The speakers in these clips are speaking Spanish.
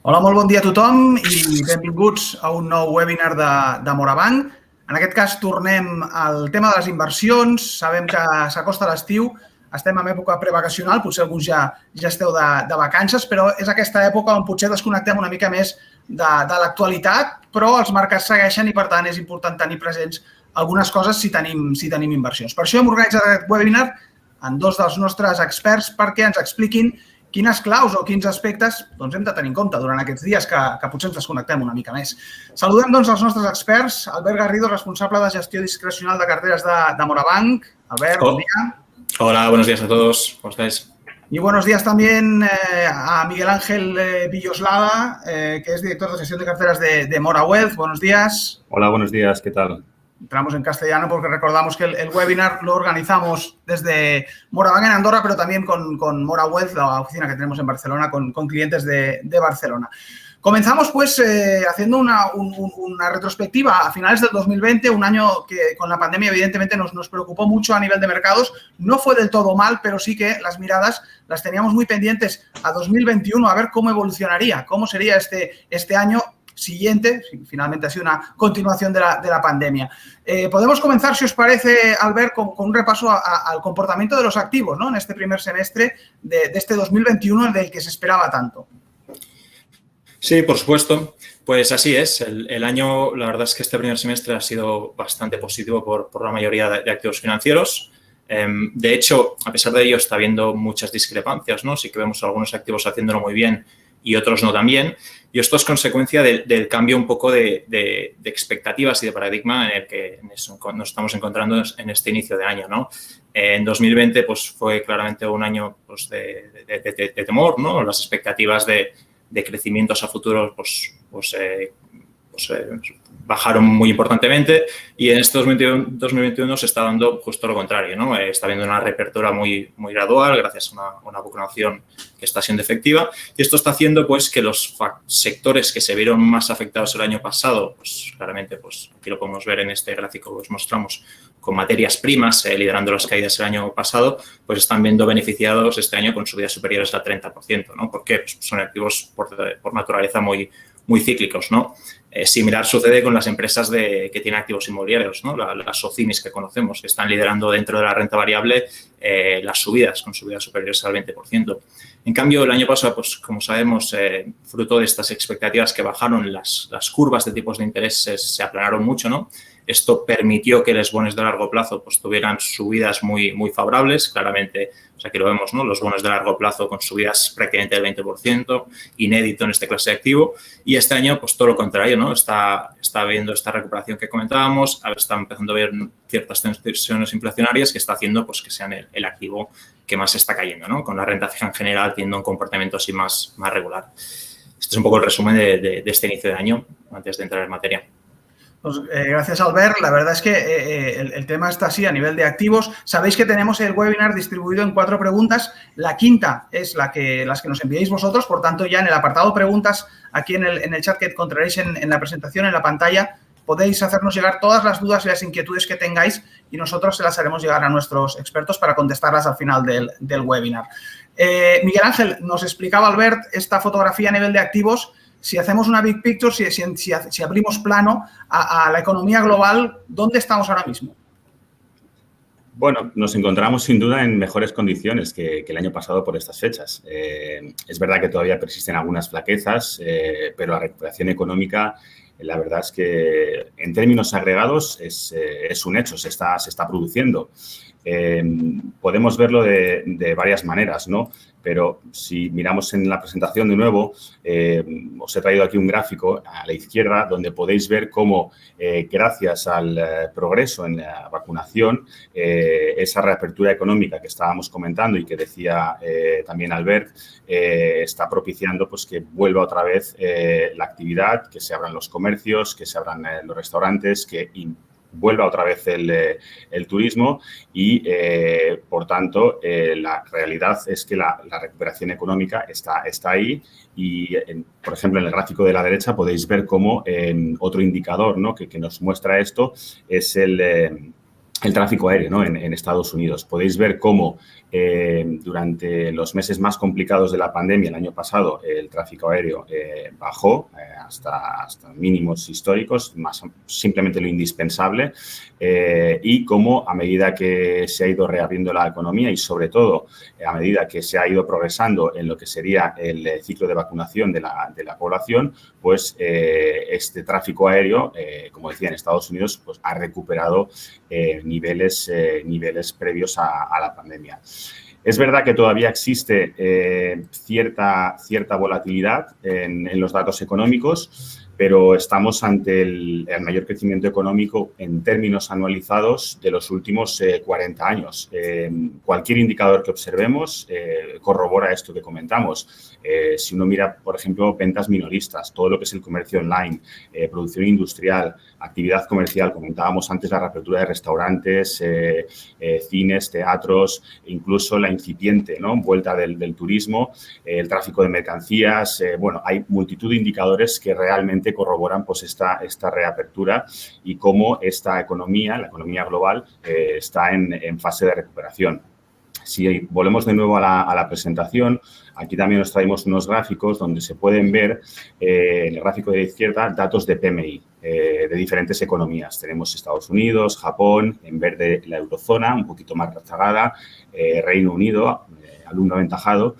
Hola, molt bon dia a tothom i benvinguts a un nou webinar de Morabanc. En aquest cas tornem al tema de les inversions. Sabem que s'acosta l'estiu, estem en època prevacacional, potser alguns ja esteu de vacances, però és aquesta època on potser desconnectem una mica més de l'actualitat, però els mercats segueixen i, per tant, és important tenir presents algunes coses si tenim inversions. Per això hem organitzat aquest webinar amb dos dels nostres experts perquè ens expliquin quines claus o quins aspectes hem de tenir en compte durant aquests dies que potser ens desconnectem una mica més. Saludem els nostres experts. Albert Garrido, responsable de gestió discrecional de carteres de Morabanc. Albert, buen día. Hola, buenos días a todos. ¿Cómo estáis? Y buenos días también a Miguel Ángel Villoslada, que es director de gestión de carteras de MoraWealth. Buenos días. Hola, buenos días. ¿Qué tal? Entramos en castellano porque recordamos que el webinar lo organizamos desde Morabanc en Andorra, pero también con MoraWealth, la oficina que tenemos en Barcelona, con clientes de Barcelona. Comenzamos pues haciendo una retrospectiva a finales del 2020, un año que con la pandemia evidentemente nos preocupó mucho a nivel de mercados. No fue del todo mal, pero sí que las miradas las teníamos muy pendientes a 2021, a ver cómo evolucionaría, cómo sería este año siguiente, finalmente ha sido una continuación de la pandemia. Podemos comenzar, si os parece, Albert, con un repaso al comportamiento de los activos, ¿no? En este primer semestre de este 2021, del que se esperaba tanto. Sí, por supuesto. Pues así es. El año, la verdad es que este primer semestre ha sido bastante positivo por la mayoría de activos financieros. De hecho, a pesar de ello, está habiendo muchas discrepancias, ¿no? Sí que vemos algunos activos haciéndolo muy bien y otros no tan bien. Y esto es consecuencia del cambio un poco de expectativas y de paradigma en el que nos estamos encontrando en este inicio de año, ¿no? En 2020 pues, fue claramente un año pues, de temor, ¿no? Las expectativas de crecimientos a futuro bajaron muy importantemente y en este 2021 se está dando justo lo contrario, ¿no? Está habiendo una reapertura muy gradual gracias a una vacunación que está siendo efectiva y esto está haciendo pues que los sectores que se vieron más afectados el año pasado, pues claramente pues aquí lo podemos ver en este gráfico que os mostramos con materias primas liderando las caídas el año pasado, pues están viendo beneficiados este año con subidas superiores al 30%, ¿no? Porque pues, son activos por naturaleza muy cíclicos, ¿no? Similar sucede con las empresas que tienen activos inmobiliarios, ¿no? Las SOCIMIs que conocemos, que están liderando dentro de la renta variable las subidas, con subidas superiores al 20%. En cambio, el año pasado, pues como sabemos, fruto de estas expectativas que bajaron, las curvas de tipos de interés se aplanaron mucho, ¿no? Esto permitió que los bonos de largo plazo pues, tuvieran subidas muy favorables, claramente, o sea, aquí lo vemos, ¿no? Los bonos de largo plazo con subidas prácticamente del 20%, inédito en este clase de activo, y este año, pues todo lo contrario, ¿no? Está habiendo esta recuperación que comentábamos, está empezando a ver ciertas tensiones inflacionarias que está haciendo pues, que sean el activo que más está cayendo, ¿no? Con la renta fija en general teniendo un comportamiento así más regular. Este es un poco el resumen de este inicio de año, antes de entrar en materia. Pues, gracias, Albert. La verdad es que el tema está así a nivel de activos. Sabéis que tenemos el webinar distribuido en 4 preguntas. La quinta es las que nos enviéis vosotros. Por tanto, ya en el apartado preguntas, aquí en el chat que encontraréis en la presentación, en la pantalla, podéis hacernos llegar todas las dudas y las inquietudes que tengáis y nosotros se las haremos llegar a nuestros expertos para contestarlas al final del webinar. Miguel Ángel, nos explicaba Albert esta fotografía a nivel de activos. Si hacemos una big picture, si abrimos plano a la economía global, ¿dónde estamos ahora mismo? Bueno, nos encontramos sin duda en mejores condiciones que el año pasado por estas fechas. Es verdad que todavía persisten algunas flaquezas, pero la recuperación económica, la verdad es que en términos agregados es un hecho, se está produciendo. Podemos verlo de varias maneras, ¿no? Pero si miramos en la presentación de nuevo, os he traído aquí un gráfico a la izquierda donde podéis ver cómo, gracias al progreso en la vacunación, esa reapertura económica que estábamos comentando y que decía también Albert, está propiciando pues, que vuelva otra vez la actividad, que se abran los comercios, que se abran los restaurantes, que vuelva otra vez el turismo y, por tanto, la realidad es que la recuperación económica está ahí y, por ejemplo, en el gráfico de la derecha podéis ver cómo otro indicador, ¿no? que nos muestra esto es el tráfico aéreo, ¿no? en Estados Unidos. Podéis ver cómo durante los meses más complicados de la pandemia el año pasado el tráfico aéreo bajó hasta mínimos históricos, más simplemente lo indispensable, y cómo a medida que se ha ido reabriendo la economía y sobre todo a medida que se ha ido progresando en lo que sería el ciclo de vacunación de la población, pues este tráfico aéreo, como decía, en Estados Unidos, pues ha recuperado niveles previos a la pandemia. Es verdad que todavía existe cierta volatilidad en los datos económicos, pero estamos ante el mayor crecimiento económico en términos anualizados de los últimos 40 años. Cualquier indicador que observemos corrobora esto que comentamos. Si uno mira, por ejemplo, ventas minoristas, todo lo que es el comercio online, producción industrial, actividad comercial, comentábamos antes la reapertura de restaurantes, cines, teatros, incluso la incipiente, ¿no?, vuelta del turismo, el tráfico de mercancías. Bueno, hay multitud de indicadores que realmente corroboran pues esta reapertura y cómo esta economía, la economía global, está en fase de recuperación. Si volvemos de nuevo a la presentación, aquí también os traemos unos gráficos donde se pueden ver, en el gráfico de la izquierda, datos de PMI de diferentes economías. Tenemos Estados Unidos, Japón, en verde la eurozona, un poquito más rezagada, Reino Unido, alumno aventajado.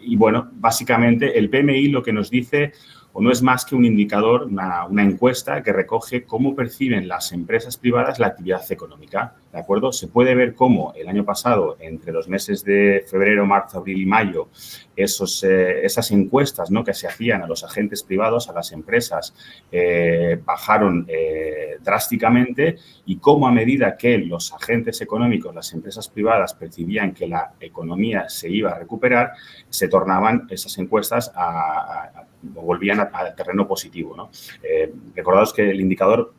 Y bueno, básicamente el PMI lo que nos dice o no es más que un indicador, una encuesta que recoge cómo perciben las empresas privadas la actividad económica, ¿de acuerdo? Se puede ver cómo el año pasado, entre los meses de febrero, marzo, abril y mayo, esas encuestas, ¿no?, que se hacían a los agentes privados, a las empresas, bajaron drásticamente y cómo a medida que los agentes económicos, las empresas privadas percibían que la economía se iba a recuperar, se tornaban esas encuestas volvían al terreno positivo, ¿no? Recordaos que el indicador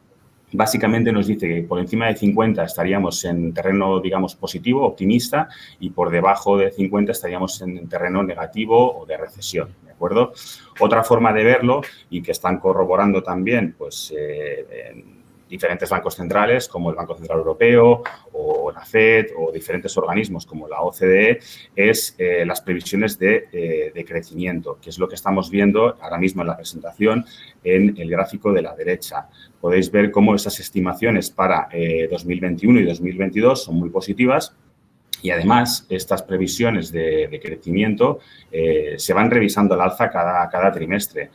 básicamente nos dice que por encima de 50 estaríamos en terreno, digamos, positivo, optimista, y por debajo de 50 estaríamos en terreno negativo o de recesión, ¿de acuerdo? Otra forma de verlo, y que están corroborando también, pues, diferentes bancos centrales como el Banco Central Europeo o la FED o diferentes organismos como la OCDE, es las previsiones de crecimiento, que es lo que estamos viendo ahora mismo en la presentación en el gráfico de la derecha. Podéis ver cómo esas estimaciones para 2021 y 2022 son muy positivas. Y además, estas previsiones de crecimiento se van revisando al alza cada trimestre.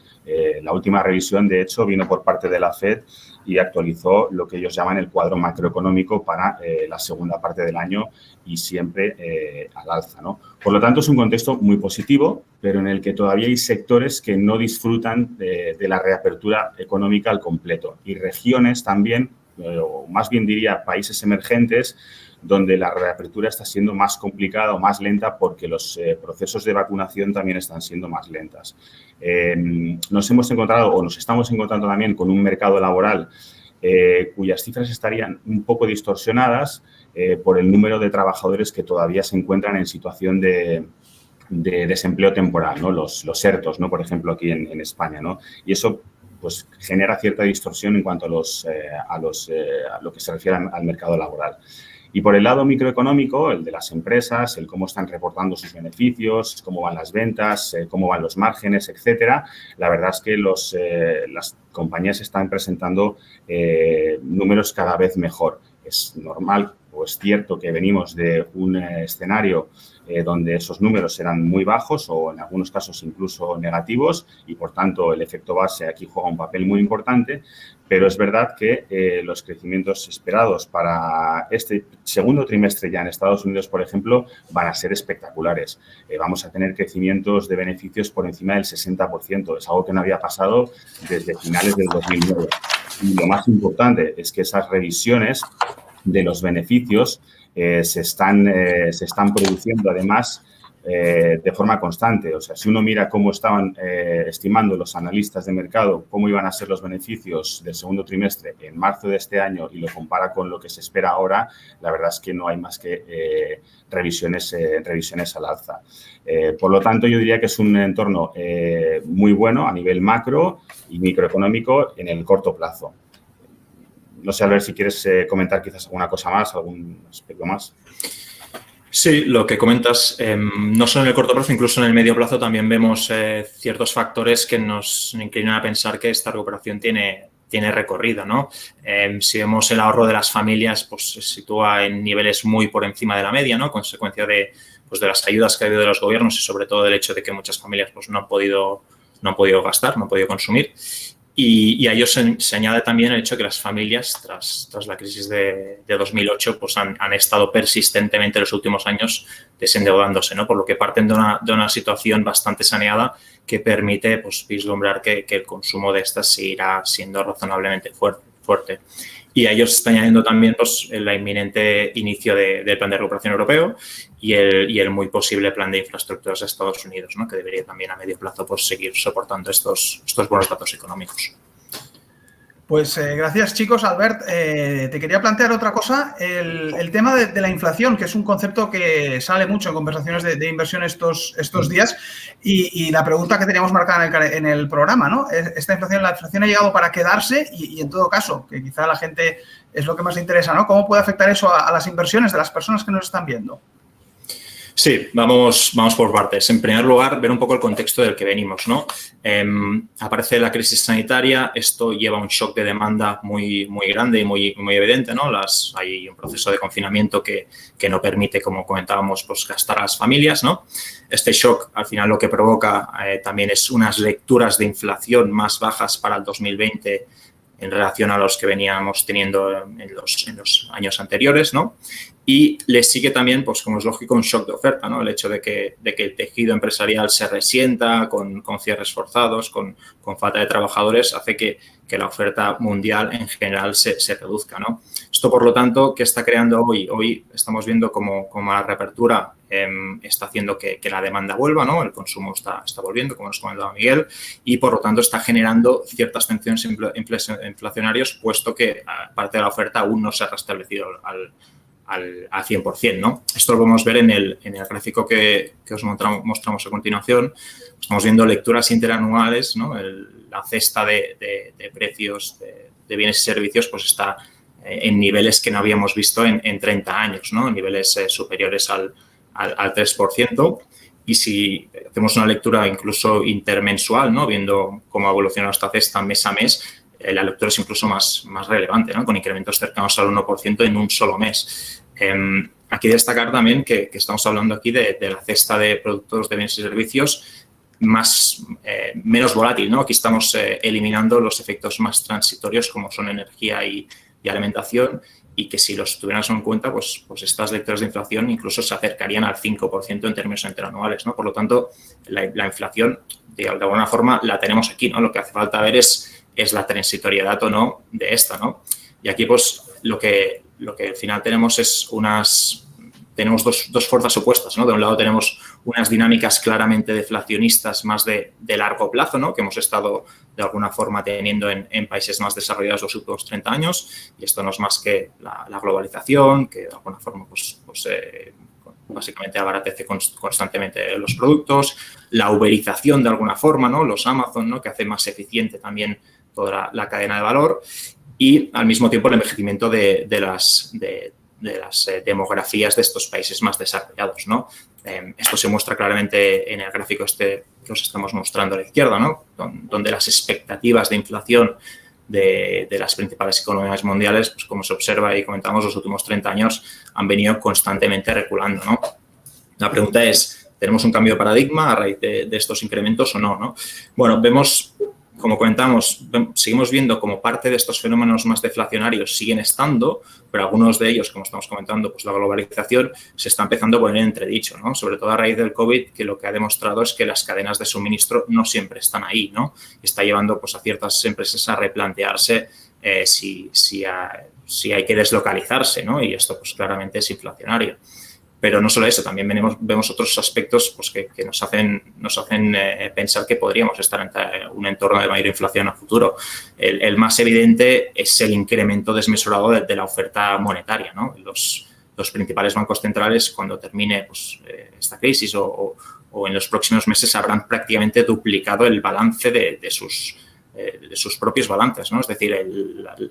La última revisión, de hecho, vino por parte de la FED y actualizó lo que ellos llaman el cuadro macroeconómico para la segunda parte del año y siempre al alza, ¿no? Por lo tanto, es un contexto muy positivo, pero en el que todavía hay sectores que no disfrutan de la reapertura económica al completo. Y regiones también, o más bien diría países emergentes, donde la reapertura está siendo más complicada o más lenta porque los procesos de vacunación también están siendo más lentas. Nos hemos encontrado o nos estamos encontrando también con un mercado laboral cuyas cifras estarían un poco distorsionadas por el número de trabajadores que todavía se encuentran en situación de desempleo temporal, ¿no? Los ERTOs, ¿no?, por ejemplo, aquí en España, ¿no? Y eso pues genera cierta distorsión en cuanto a lo que se refiere al mercado laboral. Y por el lado microeconómico, el de las empresas, el cómo están reportando sus beneficios, cómo van las ventas, cómo van los márgenes, etcétera, la verdad es que las compañías están presentando números cada vez mejor. Es normal o es cierto que venimos de un escenario donde esos números eran muy bajos o en algunos casos incluso negativos y, por tanto, el efecto base aquí juega un papel muy importante, pero es verdad que los crecimientos esperados para este segundo trimestre ya en Estados Unidos, por ejemplo, van a ser espectaculares. Vamos a tener crecimientos de beneficios por encima del 60%. Es algo que no había pasado desde finales del 2009. Y lo más importante es que esas revisiones de los beneficios se están produciendo además de forma constante. O sea, si uno mira cómo estaban estimando los analistas de mercado cómo iban a ser los beneficios del segundo trimestre en marzo de este año y lo compara con lo que se espera ahora, la verdad es que no hay más que revisiones al alza. Por lo tanto, yo diría que es un entorno muy bueno a nivel macro y microeconómico en el corto plazo. No sé, Albert, si quieres comentar quizás alguna cosa más, algún aspecto más. Sí, lo que comentas, no solo en el corto plazo, incluso en el medio plazo también vemos ciertos factores que nos inclinan a pensar que esta recuperación tiene recorrido, ¿no? Si vemos el ahorro de las familias, pues se sitúa en niveles muy por encima de la media, ¿no? Consecuencia de las ayudas que ha habido de los gobiernos y sobre todo del hecho de que muchas familias pues, no han podido gastar, no han podido consumir. Y a ello se añade también el hecho de que las familias, tras la crisis de 2008, pues han estado persistentemente en los últimos años desendeudándose, ¿no? Por lo que parten de una situación bastante saneada que permite pues, vislumbrar que el consumo de estas seguirá siendo razonablemente fuerte. Y a ellos se está añadiendo también pues, el inminente inicio del plan de recuperación europeo y el muy posible plan de infraestructuras de Estados Unidos, ¿no? Que debería también a medio plazo pues, seguir soportando estos buenos datos económicos. Pues gracias, chicos. Albert, te quería plantear otra cosa, el tema de la inflación, que es un concepto que sale mucho en conversaciones de inversión estos días y la pregunta que teníamos marcada en el programa, ¿no? La inflación ha llegado para quedarse y en todo caso, que quizá a la gente es lo que más le interesa, ¿no? ¿Cómo puede afectar eso a las inversiones de las personas que nos están viendo? Sí, vamos por partes. En primer lugar, ver un poco el contexto del que venimos, ¿no? Aparece la crisis sanitaria, esto lleva un shock de demanda muy grande y muy evidente, ¿no? Hay un proceso de confinamiento que no permite, como comentábamos, pues gastar a las familias, ¿no? Este shock, al final, lo que provoca también es unas lecturas de inflación más bajas para el 2020 en relación a los que veníamos teniendo en los años anteriores, ¿no? Y le sigue también, pues como es lógico, un shock de oferta, ¿no? El hecho de que el tejido empresarial se resienta con cierres forzados, con falta de trabajadores, hace que la oferta mundial en general se reduzca, ¿no? Esto, por lo tanto, ¿qué está creando hoy? Hoy estamos viendo como la reapertura está haciendo que la demanda vuelva, ¿no? El consumo está volviendo, como nos comentaba Miguel, y, por lo tanto, está generando ciertas tensiones inflacionarias, puesto que parte de la oferta aún no se ha restablecido al 100%, ¿no? Esto lo podemos ver en el gráfico que os mostramos a continuación. Estamos viendo lecturas interanuales, ¿no? La cesta de precios de bienes y servicios pues está en niveles que no habíamos visto en 30 años, ¿no? Niveles superiores al 3%. Y si hacemos una lectura incluso intermensual, ¿no? Viendo cómo ha evolucionado esta cesta mes a mes, la lectura es incluso más relevante, ¿no? Con incrementos cercanos al 1% en un solo mes. Aquí destacar también que estamos hablando aquí de la cesta de productos de bienes y servicios menos volátil, ¿no? Aquí estamos eliminando los efectos más transitorios como son energía y alimentación y que si los tuviéramos en cuenta, pues estas lecturas de inflación incluso se acercarían al 5% en términos interanuales, ¿no? Por lo tanto, la inflación, de alguna forma, la tenemos aquí, ¿no? Lo que hace falta ver es la transitoriedad o no de esta, ¿no? Y aquí, pues, lo que al final tenemos tenemos dos fuerzas opuestas, ¿no? De un lado tenemos unas dinámicas claramente deflacionistas más de largo plazo, ¿no? Que hemos estado de alguna forma teniendo en países más desarrollados los últimos 30 años y esto no es más que la globalización, que de alguna forma básicamente abaratece constantemente los productos, la uberización de alguna forma, ¿no? Los Amazon, ¿no? Que hace más eficiente también toda la cadena de valor y al mismo tiempo el envejecimiento de las demografías de estos países más desarrollados, ¿no? Esto se muestra claramente en el gráfico que os estamos mostrando a la izquierda, ¿no? Donde las expectativas de inflación de las principales economías mundiales, pues como se observa y comentamos, los últimos 30 años han venido constantemente reculando, ¿no? La pregunta es, ¿tenemos un cambio de paradigma a raíz de estos incrementos o no, ¿no? Bueno, vemos, como comentamos, seguimos viendo como parte de estos fenómenos más deflacionarios siguen estando, pero algunos de ellos, como estamos comentando, pues la globalización se está empezando a poner en entredicho, ¿no? Sobre todo a raíz del COVID, que lo que ha demostrado es que las cadenas de suministro no siempre están ahí, ¿no? Está llevando pues, a ciertas empresas a replantearse si hay que deslocalizarse, ¿no? Y esto pues claramente es inflacionario. Pero no solo eso, también vemos otros aspectos pues, que nos hacen pensar que podríamos estar en un entorno de mayor inflación a futuro. El más evidente es el incremento desmesurado de la oferta monetaria, ¿no? Los principales bancos centrales, cuando termine pues, esta crisis o en los próximos meses, habrán prácticamente duplicado el balance de sus sus propios balances, ¿no? Es decir,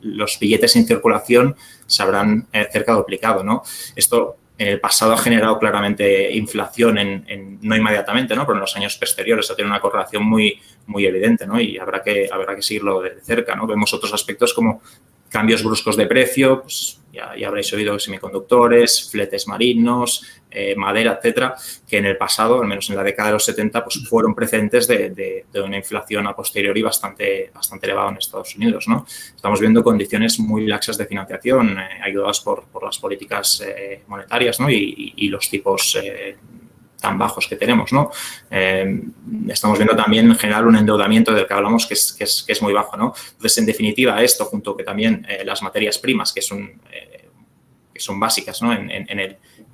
los billetes en circulación se habrán cerca duplicado, ¿no? Esto en el pasado ha generado claramente inflación, no inmediatamente, ¿no? Pero en los años posteriores ha tenido una correlación muy evidente, ¿no? Y habrá que seguirlo de cerca, ¿no? Vemos otros aspectos como cambios bruscos de precio, pues ya habréis oído semiconductores, fletes marinos, madera, etcétera, que en el pasado, al menos en la década de los 70, pues fueron precedentes de una inflación a posteriori bastante elevada en Estados Unidos, ¿no? Estamos viendo condiciones muy laxas de financiación, ayudadas por las políticas monetarias, ¿no? Y los tipos tan bajos que tenemos, ¿no? Estamos viendo también en general un endeudamiento del que hablamos que es muy bajo, ¿no? Entonces, en definitiva, esto junto que también las materias primas que son básicas, ¿no?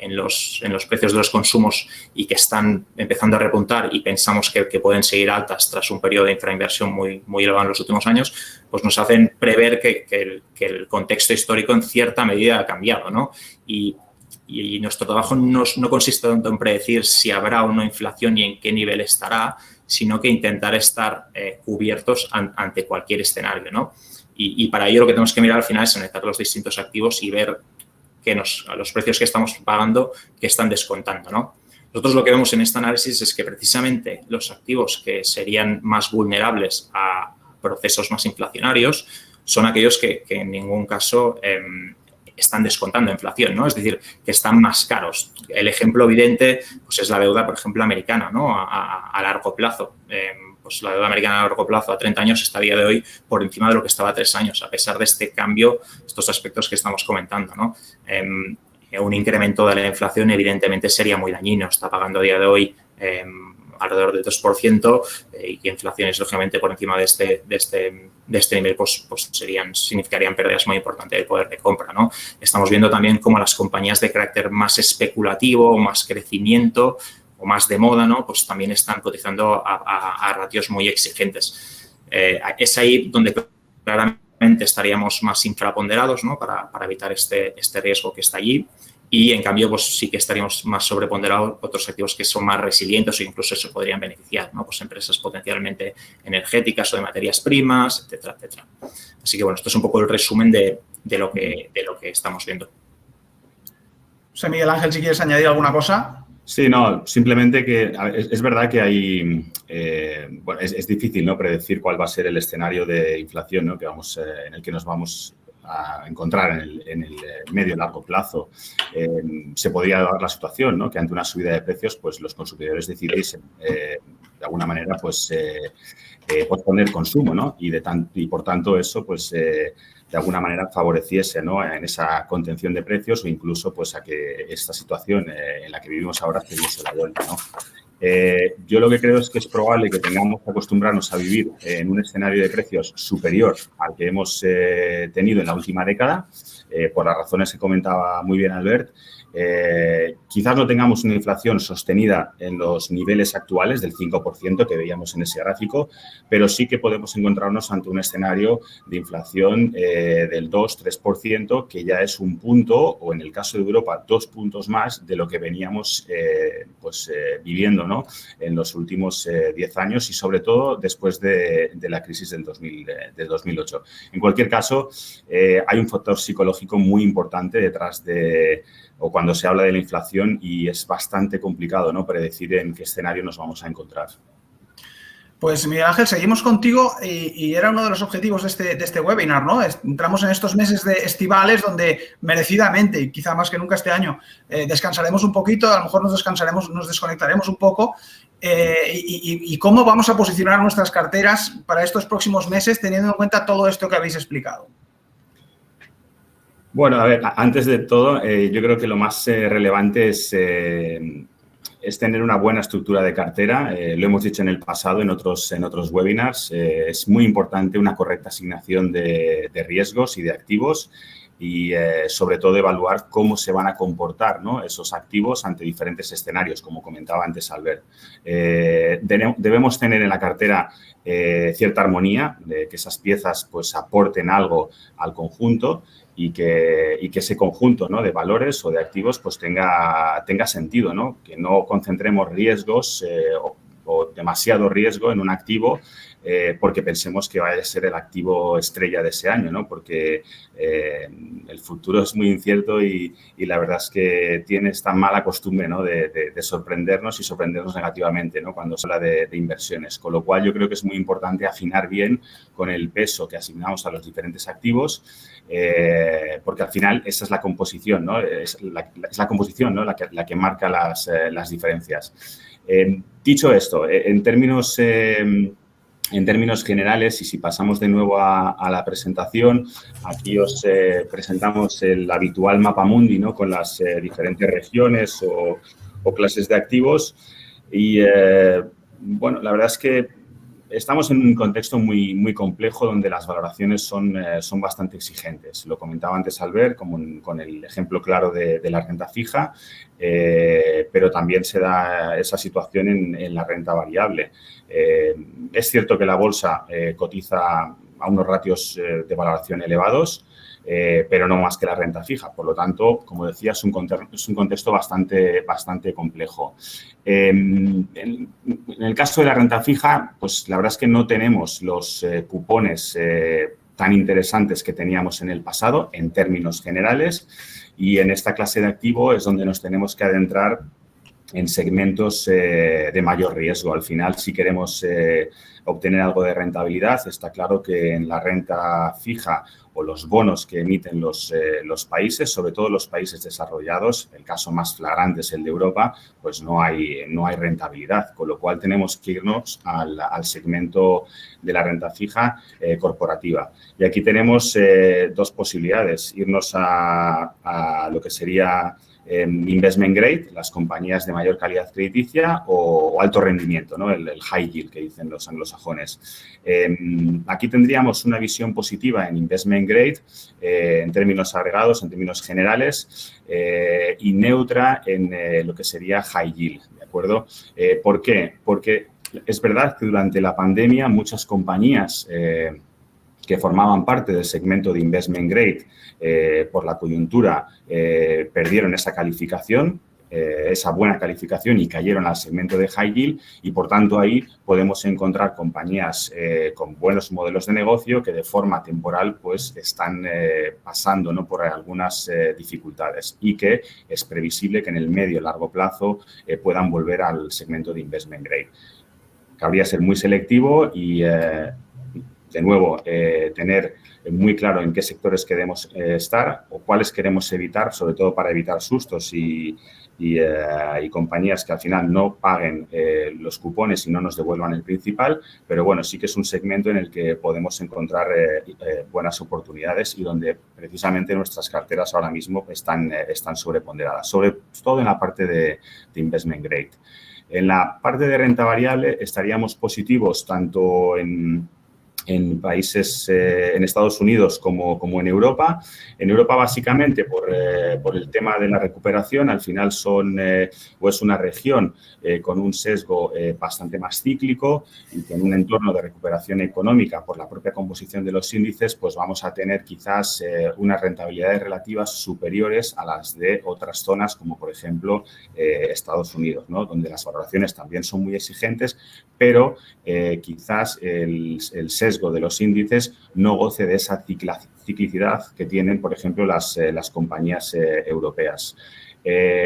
en los precios de los consumos y que están empezando a repuntar y pensamos que pueden seguir altas tras un periodo de infrainversión muy elevado en los últimos años, pues nos hacen prever que el contexto histórico en cierta medida ha cambiado, ¿no? Y nuestro trabajo no consiste tanto en predecir si habrá o no inflación y en qué nivel estará, sino que intentar estar cubiertos ante cualquier escenario, ¿no? Y para ello lo que tenemos que mirar al final es analizar los distintos activos y ver a los precios que estamos pagando que están descontando, ¿no? Nosotros lo que vemos en este análisis es que precisamente los activos que serían más vulnerables a procesos más inflacionarios son aquellos que en ningún caso están descontando inflación, ¿no? Es decir, que están más caros. El ejemplo evidente pues es la deuda, por ejemplo, americana, ¿no? A largo plazo. Pues la deuda americana a largo plazo a 30 años está a día de hoy por encima de lo que estaba a 3 años, a pesar de este cambio, estos aspectos que estamos comentando, ¿no? Un incremento de la inflación evidentemente sería muy dañino. Está pagando a día de hoy alrededor del 2% y inflaciones, lógicamente, por encima de este nivel, pues significarían pérdidas muy importantes de poder de compra, ¿no? Estamos viendo también cómo las compañías de carácter más especulativo, más crecimiento o más de moda, ¿no? Pues también están cotizando a ratios muy exigentes. Es ahí donde claramente estaríamos más infraponderados, ¿no? Para evitar este riesgo que está allí. Y, en cambio, pues sí que estaríamos más sobreponderados otros activos que son más resilientes o incluso se podrían beneficiar, ¿no? Pues empresas potencialmente energéticas o de materias primas, etcétera, etcétera. Así que, bueno, esto es un poco el resumen de lo que estamos viendo. O sea, Miguel Ángel, si quieres añadir alguna cosa. Sí, no, simplemente que es verdad que hay, bueno, es difícil, ¿no? Predecir cuál va a ser el escenario de inflación, ¿no? En el que nos vamos a encontrar en el medio y largo plazo. Se podría dar la situación, ¿no? Que ante una subida de precios, pues los consumidores decidiesen, de alguna manera, pues posponer consumo, ¿no? Y por tanto eso, pues de alguna manera favoreciese, ¿no? En esa contención de precios o incluso, pues a que esta situación en la que vivimos ahora se diese la vuelta, ¿no? Yo lo que creo es que es probable que tengamos que acostumbrarnos a vivir en un escenario de precios superior al que hemos tenido en la última década, por las razones que comentaba muy bien Albert. Quizás no tengamos una inflación sostenida en los niveles actuales del 5% que veíamos en ese gráfico, pero sí que podemos encontrarnos ante un escenario de inflación del 2-3%, que ya es un punto, o en el caso de Europa, 2 puntos más de lo que veníamos viviendo, ¿no? En los últimos 10 años y, sobre todo, después de la crisis del 2008. En cualquier caso, hay un factor psicológico muy importante detrás o cuando se habla de la inflación y es bastante complicado, ¿no? Predecir en qué escenario nos vamos a encontrar. Pues, Miguel Ángel, seguimos contigo y era uno de los objetivos de este webinar, ¿no? Entramos en estos meses de estivales donde merecidamente, y quizá más que nunca este año, descansaremos un poquito, a lo mejor nos desconectaremos un poco. Y cómo vamos a posicionar nuestras carteras para estos próximos meses teniendo en cuenta todo esto que habéis explicado. Bueno, a ver, antes de todo, yo creo que lo más relevante es tener una buena estructura de cartera. Lo hemos dicho en el pasado, en otros webinars. Es muy importante una correcta asignación de riesgos y de activos y, sobre todo, evaluar cómo se van a comportar, ¿no? Esos activos ante diferentes escenarios, como comentaba antes Albert. Debemos tener en la cartera cierta armonía, de que esas piezas pues aporten algo al conjunto y que ese conjunto, ¿no? De valores o de activos pues tenga sentido, ¿no? Que no concentremos riesgos o demasiado riesgo en un activo porque pensemos que vaya a ser el activo estrella de ese año, ¿no? Porque el futuro es muy incierto y la verdad es que tiene esta mala costumbre, ¿no? de sorprendernos y sorprendernos negativamente, ¿no? Cuando se habla de inversiones. Con lo cual, yo creo que es muy importante afinar bien con el peso que asignamos a los diferentes activos, porque al final esa es la composición, ¿no? Es la composición, ¿no? la que marca las diferencias. Dicho esto, en términos generales, y si pasamos de nuevo a la presentación, aquí os presentamos el habitual mapamundi, ¿no? Con las diferentes regiones o clases de activos. Y, bueno, la verdad es que estamos en un contexto muy complejo donde las valoraciones son bastante exigentes. Lo comentaba antes Albert, con el ejemplo claro de la renta fija, pero también se da esa situación en la renta variable. Es cierto que la bolsa cotiza a unos ratios de valoración elevados, pero no más que la renta fija. Por lo tanto, como decía, es un contexto bastante complejo. En el caso de la renta fija, pues la verdad es que no tenemos los cupones tan interesantes que teníamos en el pasado en términos generales, y en esta clase de activo es donde nos tenemos que adentrar en segmentos de mayor riesgo. Al final, si queremos obtener algo de rentabilidad, está claro que en la renta fija o los bonos que emiten los países, sobre todo los países desarrollados, el caso más flagrante es el de Europa, pues no hay rentabilidad, con lo cual tenemos que irnos al segmento de la renta fija corporativa. Y aquí tenemos dos posibilidades: irnos a lo que sería investment grade, las compañías de mayor calidad crediticia, o alto rendimiento, ¿no? El high yield que dicen los anglosajones. Aquí tendríamos una visión positiva en investment grade en términos agregados, en términos generales, y neutra en lo que sería high yield, ¿de acuerdo? ¿Por qué? Porque es verdad que durante la pandemia muchas compañías que formaban parte del segmento de investment grade por la coyuntura perdieron esa calificación, esa buena calificación, y cayeron al segmento de high yield, y por tanto ahí podemos encontrar compañías con buenos modelos de negocio que de forma temporal pues están pasando, ¿no? por algunas dificultades, y que es previsible que en el medio y largo plazo puedan volver al segmento de investment grade. Cabría ser muy selectivo y de nuevo, tener muy claro en qué sectores queremos estar o cuáles queremos evitar, sobre todo para evitar sustos y compañías que al final no paguen los cupones y no nos devuelvan el principal, pero bueno, sí que es un segmento en el que podemos encontrar buenas oportunidades y donde precisamente nuestras carteras ahora mismo están sobreponderadas, sobre todo en la parte de investment grade. En la parte de renta variable estaríamos positivos tanto en países, en Estados Unidos como en Europa. En Europa, básicamente, por el tema de la recuperación, al final es una región con un sesgo bastante más cíclico y con un entorno de recuperación económica por la propia composición de los índices, pues vamos a tener quizás unas rentabilidades relativas superiores a las de otras zonas, como por ejemplo Estados Unidos, ¿no? Donde las valoraciones también son muy exigentes, pero quizás el sesgo de los índices no goce de esa ciclicidad que tienen, por ejemplo, las compañías europeas.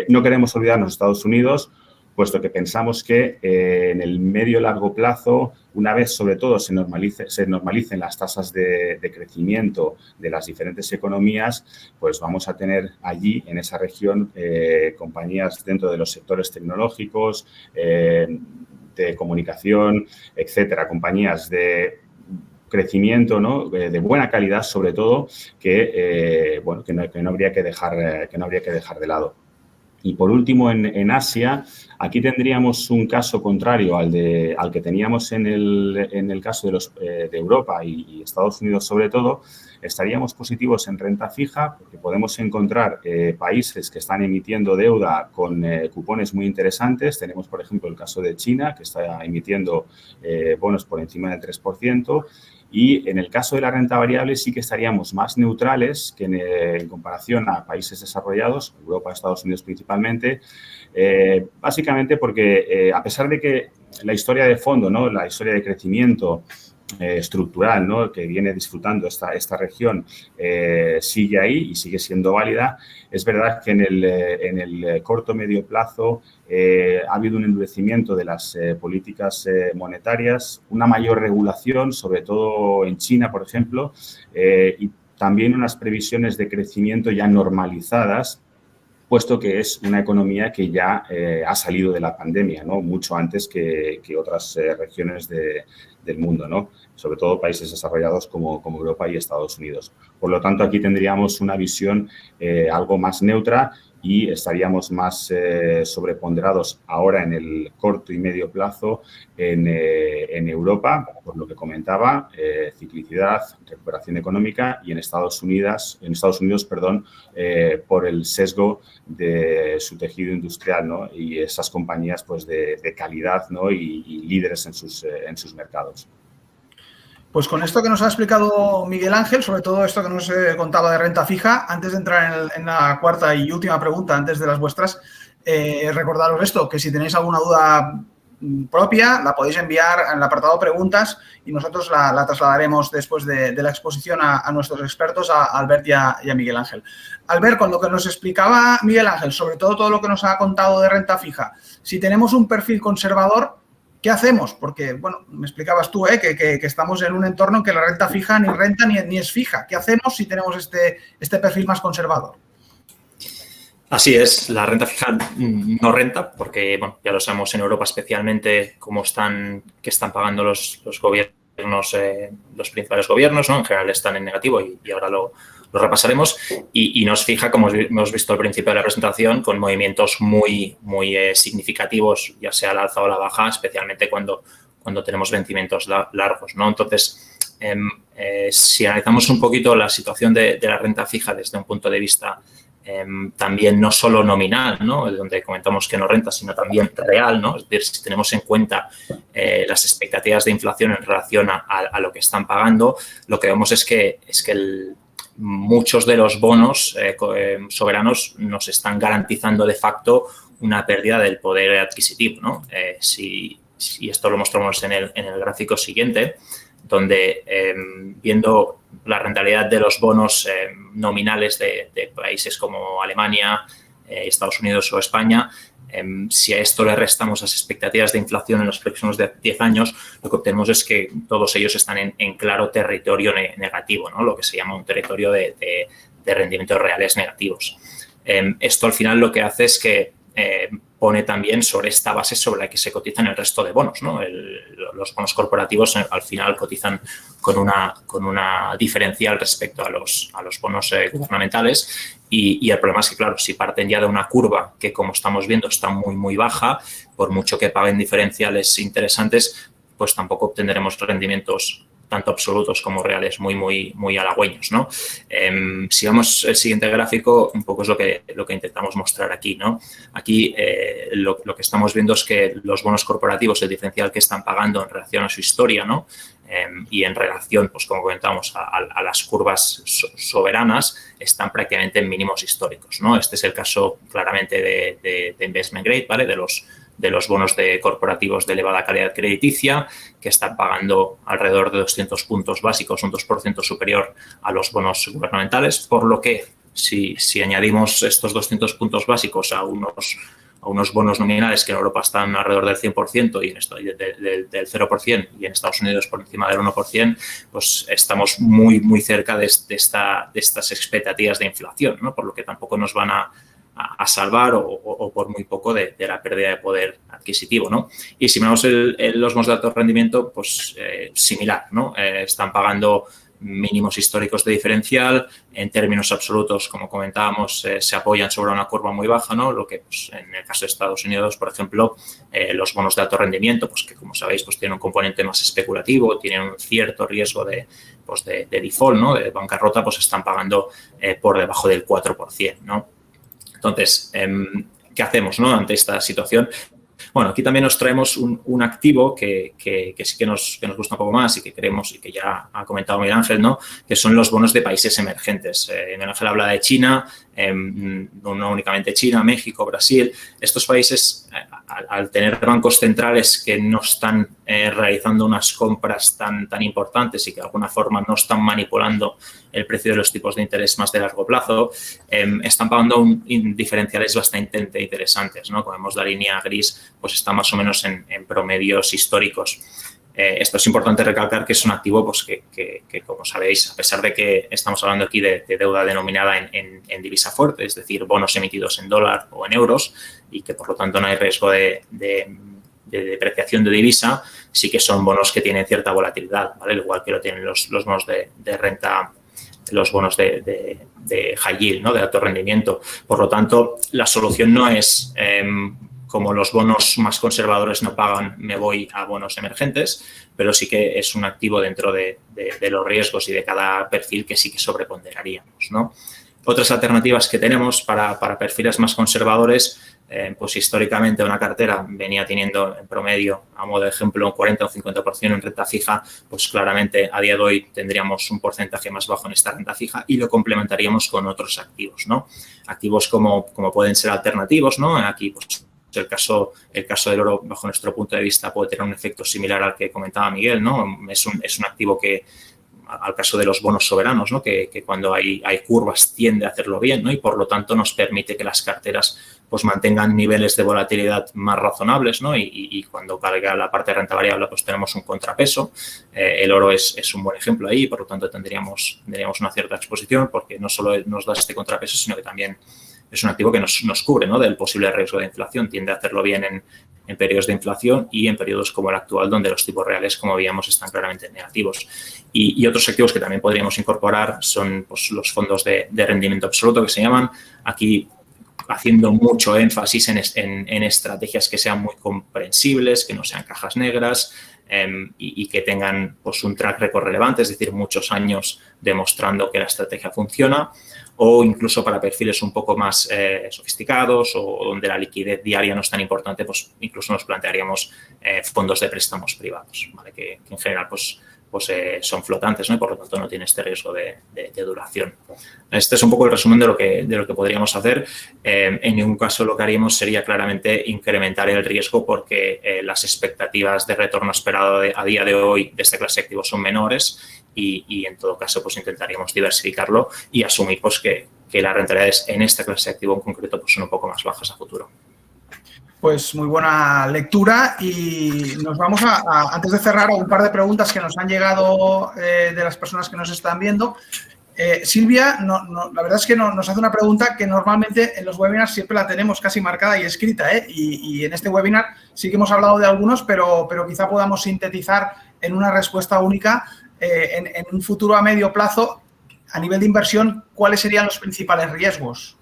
No queremos olvidarnos de Estados Unidos, puesto que pensamos que en el medio y largo plazo, una vez sobre todo se normalicen las tasas de crecimiento de las diferentes economías, pues vamos a tener allí, en esa región, compañías dentro de los sectores tecnológicos, de comunicación, etcétera, compañías de crecimiento, ¿no? De buena calidad, sobre todo, que no habría que dejar de lado. Y por último, en Asia, aquí tendríamos un caso contrario al que teníamos en el caso de Europa y Estados Unidos, sobre todo. Estaríamos positivos en renta fija porque podemos encontrar países que están emitiendo deuda con cupones muy interesantes. Tenemos, por ejemplo, el caso de China, que está emitiendo bonos por encima del 3%. Y en el caso de la renta variable sí que estaríamos más neutrales que en comparación a países desarrollados, Europa, Estados Unidos principalmente, básicamente porque a pesar de que la historia de fondo, ¿no? La historia de crecimiento estructural, ¿no? Que viene disfrutando esta región sigue ahí y sigue siendo válida. Es verdad que en el corto medio plazo ha habido un endurecimiento de las políticas monetarias, una mayor regulación, sobre todo en China, por ejemplo, y también unas previsiones de crecimiento ya normalizadas, puesto que es una economía que ya ha salido de la pandemia, ¿no? Mucho antes que otras regiones del mundo, ¿no? Sobre todo países desarrollados como Europa y Estados Unidos. Por lo tanto, aquí tendríamos una visión algo más neutra y estaríamos más sobreponderados ahora en el corto y medio plazo en Europa, por lo que comentaba, ciclicidad, recuperación económica, y en Estados Unidos, por el sesgo de su tejido industrial, ¿no? Y esas compañías pues, de calidad, ¿no? y líderes en sus mercados. Pues con esto que nos ha explicado Miguel Ángel, sobre todo esto que nos contaba de renta fija, antes de entrar en la cuarta y última pregunta, antes de las vuestras, recordaros esto, que si tenéis alguna duda propia, la podéis enviar en el apartado preguntas y nosotros la trasladaremos después de la exposición a nuestros expertos, a Albert y a Miguel Ángel. Albert, con lo que nos explicaba Miguel Ángel, sobre todo lo que nos ha contado de renta fija, si tenemos un perfil conservador, ¿qué hacemos? Porque, bueno, me explicabas tú que estamos en un entorno en que la renta fija ni renta ni es fija. ¿Qué hacemos si tenemos este perfil más conservador? Así es, la renta fija no renta porque, bueno, ya lo sabemos en Europa especialmente qué están pagando los gobiernos, los principales gobiernos, ¿no? En general están en negativo y ahora lo repasaremos. Y nos fija, como hemos visto al principio de la presentación, con movimientos muy significativos, ya sea al alza o a la baja, especialmente cuando tenemos vencimientos largos, ¿no? Entonces, si analizamos un poquito la situación de la renta fija desde un punto de vista también no solo nominal, ¿no? Donde comentamos que no renta, sino también real, ¿no? Es decir, si tenemos en cuenta las expectativas de inflación en relación a lo que están pagando, lo que vemos es que muchos de los bonos soberanos nos están garantizando de facto una pérdida del poder adquisitivo, ¿no? Si esto lo mostramos en el gráfico siguiente, donde viendo la rentabilidad de los bonos nominales de países como Alemania, Estados Unidos o España, si a esto le restamos las expectativas de inflación en los próximos 10 años, lo que obtenemos es que todos ellos están en claro territorio negativo, ¿no? Lo que se llama un territorio de rendimientos reales negativos. Esto al final lo que hace es que pone también sobre esta base sobre la que se cotizan el resto de bonos, ¿no? Los bonos corporativos al final cotizan con una diferencial respecto a los bonos gubernamentales y el problema es que, claro, si parten ya de una curva que, como estamos viendo, está muy baja, por mucho que paguen diferenciales interesantes, pues tampoco obtendremos rendimientos tanto absolutos como reales muy halagüeños, ¿no? Si vamos al siguiente gráfico, un poco es lo que intentamos mostrar aquí, ¿no? Aquí lo que estamos viendo es que los bonos corporativos, el diferencial que están pagando en relación a su historia, ¿no? Y en relación, pues como comentamos, a las curvas soberanas, están prácticamente en mínimos históricos, ¿no? Este es el caso claramente de investment grade, ¿vale? De los bonos corporativos de elevada calidad crediticia, que están pagando alrededor de 200 puntos básicos, un 2% superior a los bonos gubernamentales, por lo que si añadimos estos 200 puntos básicos a unos bonos nominales que en Europa están alrededor del 100% y del 0% y en Estados Unidos por encima del 1%, pues estamos muy cerca de estas expectativas de inflación, ¿no? Por lo que tampoco nos van a salvar o por muy poco de la pérdida de poder adquisitivo, ¿no? Y si miramos los bonos de alto rendimiento, pues similar, ¿no? Están pagando mínimos históricos de diferencial. En términos absolutos, como comentábamos, se apoyan sobre una curva muy baja, ¿no? Lo que, pues, en el caso de Estados Unidos, por ejemplo, los bonos de alto rendimiento, pues que, como sabéis, pues tienen un componente más especulativo, tienen un cierto riesgo de default, ¿no? De bancarrota, pues están pagando por debajo del 4%, ¿no? Entonces, ¿qué hacemos, ¿no? Ante esta situación? Bueno, aquí también nos traemos un activo que sí que nos gusta un poco más y que creemos y que ya ha comentado Miguel Ángel, ¿no? Que son los bonos de países emergentes. Miguel Ángel habla de China, no únicamente China, México, Brasil. Estos países, al tener bancos centrales que no están realizando unas compras tan importantes y que de alguna forma no están manipulando el precio de los tipos de interés más de largo plazo, están pagando diferenciales bastante interesantes, ¿no? Como vemos, la línea gris pues está más o menos en promedios históricos. Esto es importante recalcar que es un activo pues, que, como sabéis, a pesar de que estamos hablando aquí de deuda denominada en divisa fuerte, es decir, bonos emitidos en dólar o en euros, y que por lo tanto no hay riesgo de depreciación de divisa, sí que son bonos que tienen cierta volatilidad, ¿vale? Igual que lo tienen los bonos de renta, los bonos de high yield, ¿no? De alto rendimiento. Por lo tanto, la solución no es como los bonos más conservadores no pagan, me voy a bonos emergentes, pero sí que es un activo dentro de los riesgos y de cada perfil que sí que sobreponderaríamos, ¿no? Otras alternativas que tenemos para perfiles más conservadores, pues históricamente una cartera venía teniendo en promedio, a modo de ejemplo, un 40 o 50% en renta fija, pues claramente a día de hoy tendríamos un porcentaje más bajo en esta renta fija y lo complementaríamos con otros activos, ¿no? Activos como pueden ser alternativos, ¿no? Aquí, pues, el caso del oro, bajo nuestro punto de vista, puede tener un efecto similar al que comentaba Miguel, ¿no? Es un activo que, al caso de los bonos soberanos, ¿no? Que cuando hay curvas tiende a hacerlo bien, ¿no? Y por lo tanto nos permite que las carteras pues mantengan niveles de volatilidad más razonables, ¿no? Y cuando carga la parte de renta variable pues tenemos un contrapeso. El oro es un buen ejemplo ahí, por lo tanto tendríamos una cierta exposición porque no solo nos da este contrapeso, sino que también es un activo que nos cubre, ¿no? Del posible riesgo de inflación. Tiende a hacerlo bien en periodos de inflación y en periodos como el actual, donde los tipos reales, como veíamos, están claramente negativos. Y otros activos que también podríamos incorporar son pues, los fondos de rendimiento absoluto, que se llaman. Aquí, haciendo mucho énfasis en estrategias que sean muy comprensibles, que no sean cajas negras, y que tengan pues, un track record relevante, es decir, muchos años demostrando que la estrategia funciona, o incluso para perfiles un poco más sofisticados o donde la liquidez diaria no es tan importante, pues incluso nos plantearíamos fondos de préstamos privados, ¿vale? Que en general pues son flotantes, ¿no? Y por lo tanto no tiene este riesgo de duración. Este es un poco el resumen de lo que podríamos hacer. En ningún caso lo que haríamos sería claramente incrementar el riesgo porque las expectativas de retorno esperado a día de hoy de esta clase de activos son menores y en todo caso pues intentaríamos diversificarlo y asumir pues que las rentabilidades en esta clase de activo en concreto pues son un poco más bajas a futuro. Pues muy buena lectura y nos vamos antes de cerrar, a un par de preguntas que nos han llegado de las personas que nos están viendo. Silvia, la verdad es que nos hace una pregunta que normalmente en los webinars siempre la tenemos casi marcada y escrita, ¿eh? Y en este webinar sí que hemos hablado de algunos, pero quizá podamos sintetizar en una respuesta única en un futuro a medio plazo, a nivel de inversión, ¿cuáles serían los principales riesgos?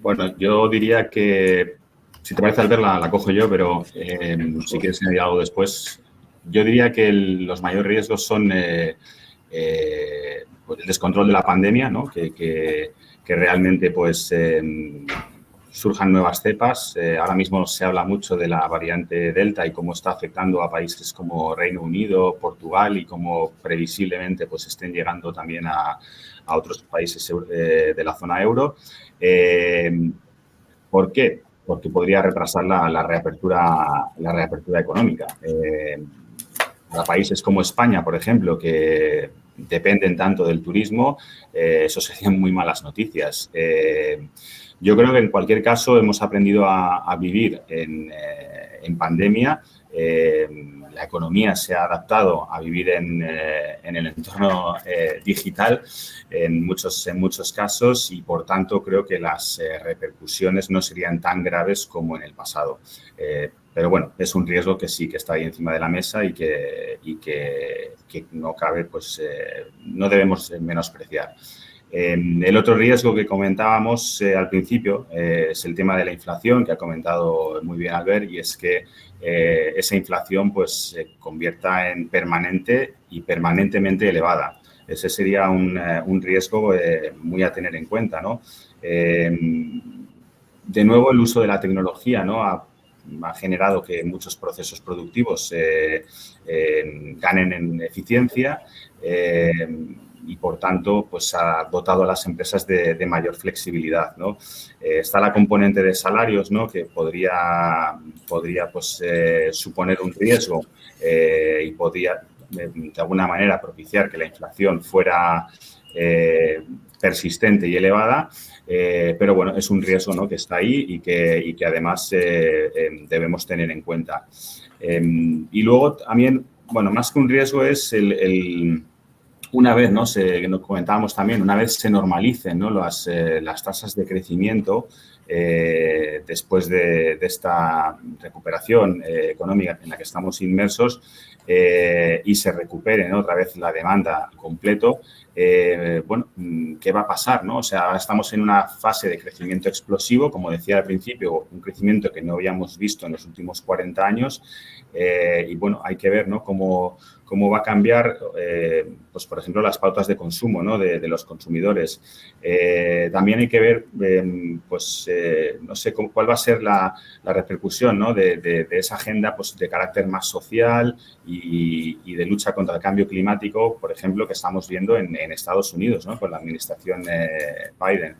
Bueno, yo diría que, si te parece, Albert, la cojo yo, pero si quieres añadir algo después. Yo diría que los mayores riesgos son pues el descontrol de la pandemia, ¿no? Que realmente pues surjan nuevas cepas. Ahora mismo se habla mucho de la variante Delta y cómo está afectando a países como Reino Unido, Portugal y cómo previsiblemente pues estén llegando también a otros países de la zona euro. ¿Por qué? Porque podría retrasar la reapertura económica. Para países como España, por ejemplo, que dependen tanto del turismo, eso serían muy malas noticias. Yo creo que en cualquier caso hemos aprendido a vivir en pandemia. La economía se ha adaptado a vivir en el entorno digital en muchos casos y, por tanto, creo que las repercusiones no serían tan graves como en el pasado. Pero, bueno, es un riesgo que sí que está ahí encima de la mesa y que no cabe, pues, no debemos menospreciar. El otro riesgo que comentábamos al principio es el tema de la inflación, que ha comentado muy bien Albert, y es que esa inflación pues, se convierta en permanente y permanentemente elevada. Ese sería un riesgo muy a tener en cuenta, ¿no? De nuevo, el uso de la tecnología, ¿no? ha generado que muchos procesos productivos ganen en eficiencia y, por tanto, pues ha dotado a las empresas de mayor flexibilidad, ¿no? Está la componente de salarios, ¿no? Que podría pues, suponer un riesgo y podría, de alguna manera, propiciar que la inflación fuera persistente y elevada, pero bueno, es un riesgo, ¿no? Que está ahí y que además debemos tener en cuenta. Y luego también, bueno, más que un riesgo es una vez, ¿no? Nos comentábamos también, una vez se normalicen, ¿no? las tasas de crecimiento después de esta recuperación económica en la que estamos inmersos y se recupere, ¿no? Otra vez la demanda completo, bueno, ¿qué va a pasar, no? O sea, ahora estamos en una fase de crecimiento explosivo, como decía al principio, un crecimiento que no habíamos visto en los últimos 40 años y, bueno, hay que ver, ¿no? Cómo va a cambiar, pues, por ejemplo, las pautas de consumo, ¿no? de los consumidores. También hay que ver, pues, no sé cuál va a ser la repercusión, ¿no? de esa agenda, pues, de carácter más social y de lucha contra el cambio climático, por ejemplo, que estamos viendo en Estados Unidos, ¿no? Con la administración Biden.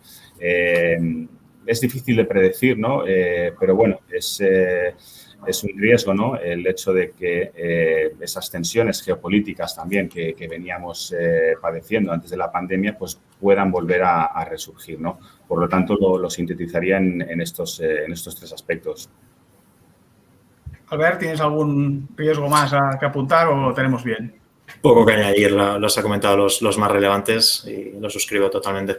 Es difícil de predecir, ¿no? Pero bueno, es un riesgo, ¿no? El hecho de que esas tensiones geopolíticas también que veníamos padeciendo antes de la pandemia, pues puedan volver a resurgir, ¿no? Por lo tanto, lo sintetizaría en estos tres aspectos. Albert, ¿tienes algún riesgo más que apuntar o lo tenemos bien? Poco que añadir, los ha comentado los más relevantes y lo suscribo totalmente.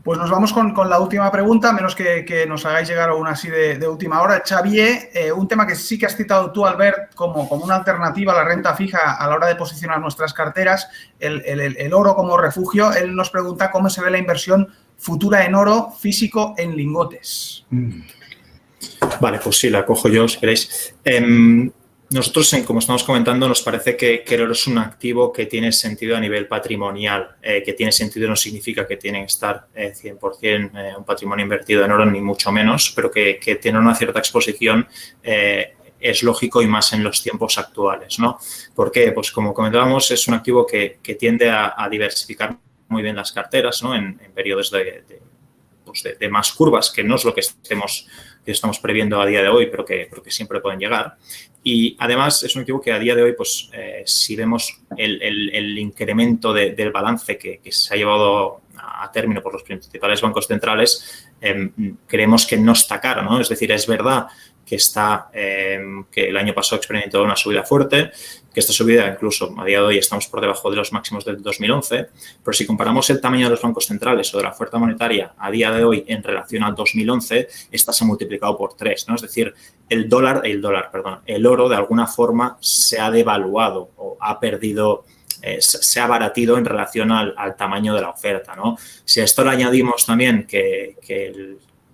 Pues nos vamos con la última pregunta, menos que nos hagáis llegar una así de última hora. Xavier, un tema que sí que has citado tú, Albert, como una alternativa a la renta fija a la hora de posicionar nuestras carteras, el oro como refugio. Él nos pregunta cómo se ve la inversión futura en oro físico en lingotes. Vale, pues sí, la cojo yo, si queréis. Nosotros, como estamos comentando, nos parece que el oro es un activo que tiene sentido a nivel patrimonial. Que tiene sentido no significa que tiene que estar 100% un patrimonio invertido en oro, ni mucho menos, pero que tiene una cierta exposición es lógico y más en los tiempos actuales, ¿no? ¿Por qué? Pues como comentábamos, es un activo que tiende a diversificar muy bien las carteras, ¿no? En periodos de más curvas, que no es lo que estamos previendo a día de hoy, pero que siempre pueden llegar. Y además es un activo que a día de hoy, pues si vemos el incremento del balance que se ha llevado a término por los principales bancos centrales, creemos que no está caro, ¿no? Es decir, es verdad que el año pasado experimentó una subida fuerte, que esta subida incluso a día de hoy estamos por debajo de los máximos del 2011, pero si comparamos el tamaño de los bancos centrales o de la oferta monetaria a día de hoy en relación al 2011, esta se ha multiplicado por 3, ¿no? Es decir, el oro de alguna forma se ha devaluado o ha perdido, se ha abaratido en relación al tamaño de la oferta, ¿no? Si a esto le añadimos también que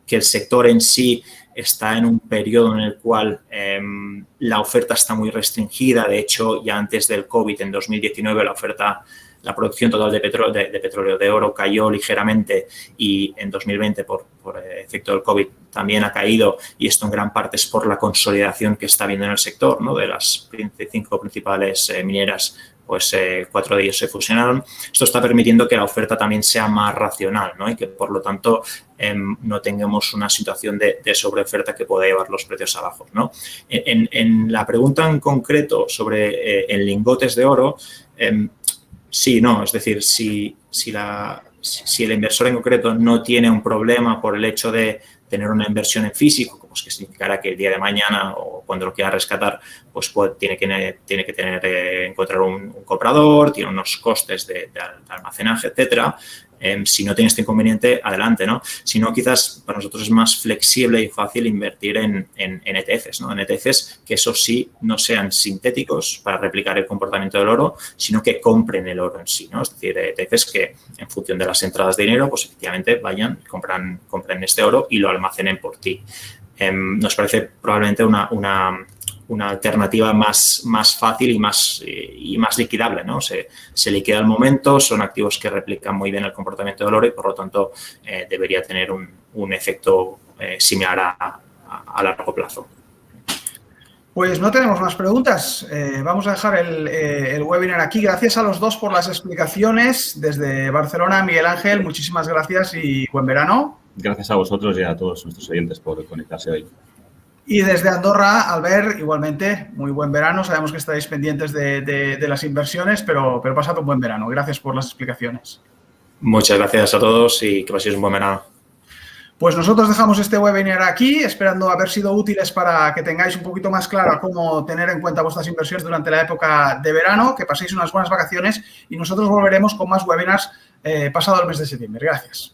el sector en sí está en un periodo en el cual la oferta está muy restringida. De hecho, ya antes del COVID, en 2019, la producción total de petróleo de oro cayó ligeramente y en 2020, por efecto del COVID, también ha caído, y esto en gran parte es por la consolidación que está habiendo en el sector, ¿no? De las 5 principales mineras, pues 4 de ellos se fusionaron. Esto está permitiendo que la oferta también sea más racional, ¿no? Y que, por lo tanto, no tengamos una situación de sobreoferta que pueda llevar los precios abajo, ¿no? En la pregunta en concreto sobre en lingotes de oro, sí, no, es decir, si el inversor en concreto no tiene un problema por el hecho de tener una inversión en físico, pues que significará que el día de mañana o cuando lo quiera rescatar, pues tiene que encontrar un comprador, tiene unos costes de almacenaje, etcétera. Si no tiene este inconveniente, adelante, ¿no? Si no, quizás para nosotros es más flexible y fácil invertir en ETFs, ¿no? En ETFs que, eso sí, no sean sintéticos para replicar el comportamiento del oro, sino que compren el oro en sí, ¿no? Es decir, ETFs que, en función de las entradas de dinero, pues efectivamente vayan, compren este oro y lo almacenen por ti. Nos parece probablemente una alternativa más fácil y más liquidable, ¿no? Se liquida al momento, son activos que replican muy bien el comportamiento del oro y, por lo tanto, debería tener un efecto similar a largo plazo. Pues no tenemos más preguntas. Vamos a dejar el webinar aquí. Gracias a los dos por las explicaciones. Desde Barcelona, Miguel Ángel, muchísimas gracias y buen verano. Gracias a vosotros y a todos nuestros oyentes por conectarse hoy. Y desde Andorra, Albert, igualmente, muy buen verano. Sabemos que estáis pendientes de las inversiones, pero pasad un buen verano. Gracias por las explicaciones. Muchas gracias a todos y que paséis un buen verano. Pues nosotros dejamos este webinar aquí, esperando haber sido útiles para que tengáis un poquito más claro cómo tener en cuenta vuestras inversiones durante la época de verano, que paséis unas buenas vacaciones y nosotros volveremos con más webinars pasado el mes de septiembre. Gracias.